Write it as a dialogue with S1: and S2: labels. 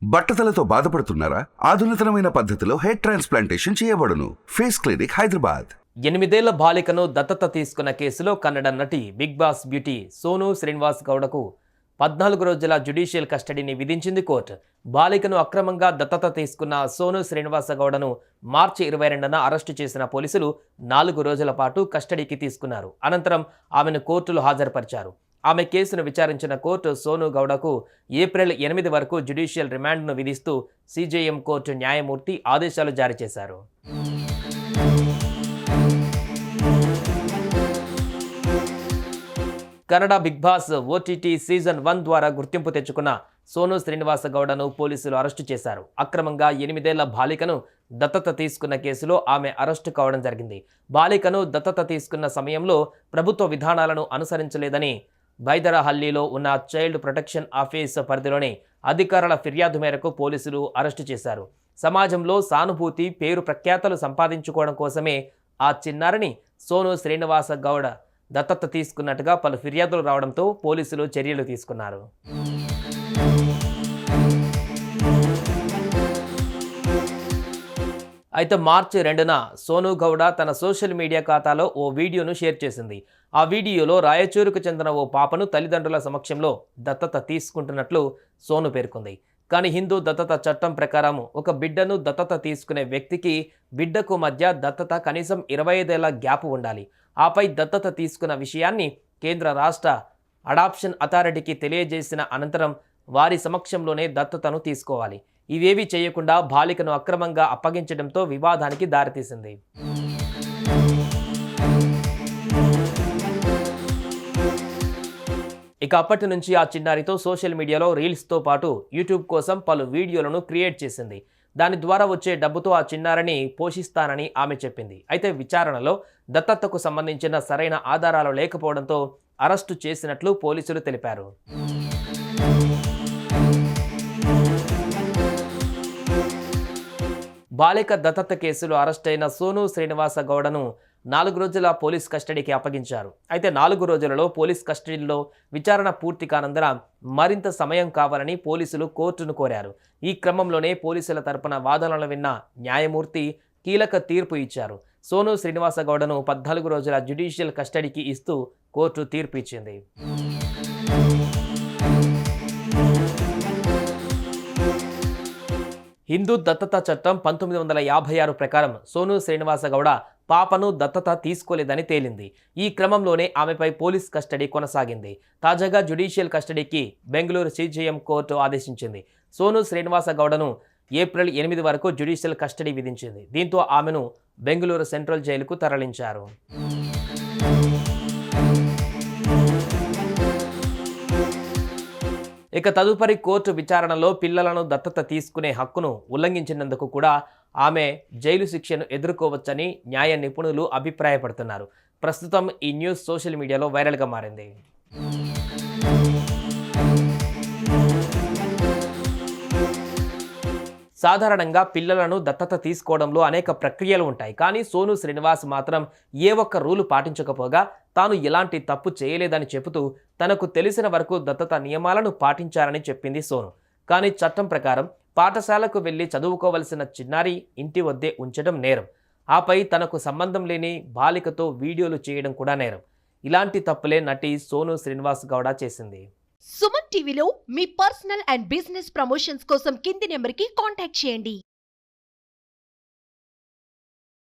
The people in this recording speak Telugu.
S1: బట్టతలతో బాధపడుతున్నారా? ఆధునితనమైన పద్ధతిలో హెయిర్ ట్రాన్స్ప్లాంటేషన్ చేయబడును. Face clinic, Hyderabad.
S2: 8 ఏళ్ల బాలికను దత్తత తీసుకున్న కేసులో కన్నడ నటి Bigg Boss beauty Sonu Srinivas గౌడకు 14 రోజుల జ్యుడిషియల్ కస్టడీని విధించింది కోర్టు. బాలికను అక్రమంగా దత్తత తీసుకున్న సోను శ్రీనివాస గౌడను మార్చి 22న అరెస్టు చేసిన పోలీసులు 4 రోజుల పాటు కస్టడీకి తీసుకున్నారు. అనంతరం ఆమెను కోర్టులో హాజరుపరిచారు. ఆమె కేసును విచారించిన కోర్టు సోను గౌడకు ఏప్రిల్ 8 వరకు జ్యుడిషియల్ రిమాండ్ను విధిస్తూ సిజేఎం కోర్టు న్యాయమూర్తి ఆదేశాలు జారీ చేశారు. Kannada Bigg Boss OTT season 1 ద్వారా గుర్తింపు తెచ్చుకున్న సోను శ్రీనివాస గౌడను పోలీసులు అరెస్టు చేశారు. అక్రమంగా 8 ఏళ్ల బాలికను దత్తత తీసుకున్న కేసులో ఆమె అరెస్టు కావడం జరిగింది. బాలికను దత్తత తీసుకున్న సమయంలో ప్రభుత్వ విధానాలను అనుసరించలేదని బైదరహల్లీలో ఉన్న చైల్డ్ ప్రొటెక్షన్ ఆఫీస్ పరిధిలోని అధికారుల ఫిర్యాదు మేరకు పోలీసులు అరెస్టు చేశారు. సమాజంలో సానుభూతి, పేరు ప్రఖ్యాతలు సంపాదించుకోవడం కోసమే ఆ చిన్నారిని సోను శ్రీనివాస గౌడ దత్తత తీసుకున్నట్టుగా పలు ఫిర్యాదులు రావడంతో పోలీసులు చర్యలు తీసుకున్నారు. అయితే మార్చి 2న సోను గౌడ తన సోషల్ మీడియా ఖాతాలో ఓ వీడియోను షేర్ చేసింది. ఆ వీడియోలో రాయచూరుకు చెందిన ఓ పాపను తల్లిదండ్రుల సమక్షంలో దత్తత తీసుకుంటున్నట్లు సోను పేర్కొంది. కానీ హిందూ దత్తత చట్టం ప్రకారం ఒక బిడ్డను దత్తత తీసుకునే వ్యక్తికి బిడ్డకు మధ్య దత్తత కనీసం 25 ఏళ్ల గ్యాప్ ఉండాలి. ఆపై దత్తత తీసుకున్న విషయాన్ని కేంద్ర రాష్ట్ర అడాప్షన్ అథారిటీకి తెలియజేసిన అనంతరం వారి సమక్షంలోనే దత్తతను తీసుకోవాలి. ఇవేవీ చేయకుండా బాలికను అక్రమంగా అప్పగించడంతో వివాదానికి దారితీసింది. ఇక అప్పటి నుంచి ఆ చిన్నారితో సోషల్ మీడియాలో రీల్స్తో పాటు యూట్యూబ్ కోసం పలు వీడియోలను క్రియేట్ చేసింది. దాని ద్వారా వచ్చే డబ్బుతో ఆ చిన్నారిని పోషిస్తానని ఆమె చెప్పింది. అయితే విచారణలో దత్తతకు సంబంధించిన సరైన ఆధారాలు లేకపోవడంతో అరెస్టు చేసినట్లు పోలీసులు తెలిపారు. బాలిక దత్తత కేసులో అరెస్టైన సోను శ్రీనివాస గౌడను 4 రోజుల పోలీస్ కస్టడీకి అప్పగించారు. అయితే 4 రోజులలో పోలీస్ కస్టడీలో విచారణ పూర్తి కానందున మరింత సమయం కావాలని పోలీసులు కోర్టును కోరారు. ఈ క్రమంలోనే పోలీసుల తరపున వాదనలు విన్న న్యాయమూర్తి కీలక తీర్పు ఇచ్చారు. సోను శ్రీనివాస గౌడను 14 రోజుల జ్యుడిషియల్ కస్టడీకి ఇస్తూ కోర్టు తీర్పు ఇచ్చింది. హిందూ దత్తత చట్టం 1956 ప్రకారం సోను శ్రీనివాస గౌడ పాపను దత్తత తీసుకోలేదని తేలింది. ఈ క్రమంలోనే ఆమెపై పోలీస్ కస్టడీ కొనసాగింది. తాజాగా జ్యుడిషియల్ కస్టడీకి బెంగళూరు సిజేఎం కోర్టు ఆదేశించింది. సోను శ్రీనివాస గౌడను ఏప్రిల్ 8 వరకు జ్యుడిషియల్ కస్టడీ విధించింది. దీంతో ఆమెను బెంగళూరు సెంట్రల్ జైలుకు తరలించారు. ఇక తదుపరి కోర్టు విచారణలో పిల్లలను దత్తత తీసుకునే హక్కును ఉల్లంఘించినందుకు కూడా ఆమె జైలు శిక్షను ఎదుర్కోవచ్చని న్యాయ నిపుణులు అభిప్రాయపడుతున్నారు. ప్రస్తుతం ఈ న్యూస్ సోషల్ మీడియాలో వైరల్గా మారింది. సాధారణంగా పిల్లలను దత్తత తీసుకోవడంలో అనేక ప్రక్రియలు ఉంటాయి. కానీ సోను శ్రీనివాస్ మాత్రం ఏ ఒక్క రూలు పాటించకపోగా తాను ఎలాంటి తప్పు చేయలేదని చెబుతూ తనకు తెలిసిన వరకు దత్తత నియమాలను పాటించారని చెప్పింది సోను. కానీ చట్టం ప్రకారం పాఠశాలకు వెళ్లి చదువుకోవలసిన చిన్నారి ఇంటి వద్దే ఉంచడం నేరం. ఆపై తనకు సంబంధం లేని బాలికతో వీడియోలు చేయడం కూడా నేరం. ఇలాంటి తప్పులే నటి సోను శ్రీనివాస్ గౌడ చేసింది.
S3: సుమన్ టీవీలో మీ పర్సనల్ అండ్ బిజినెస్ ప్రమోషన్స్ కోసం కింది నెంబర్కి కాంటాక్ట్ చేయండి.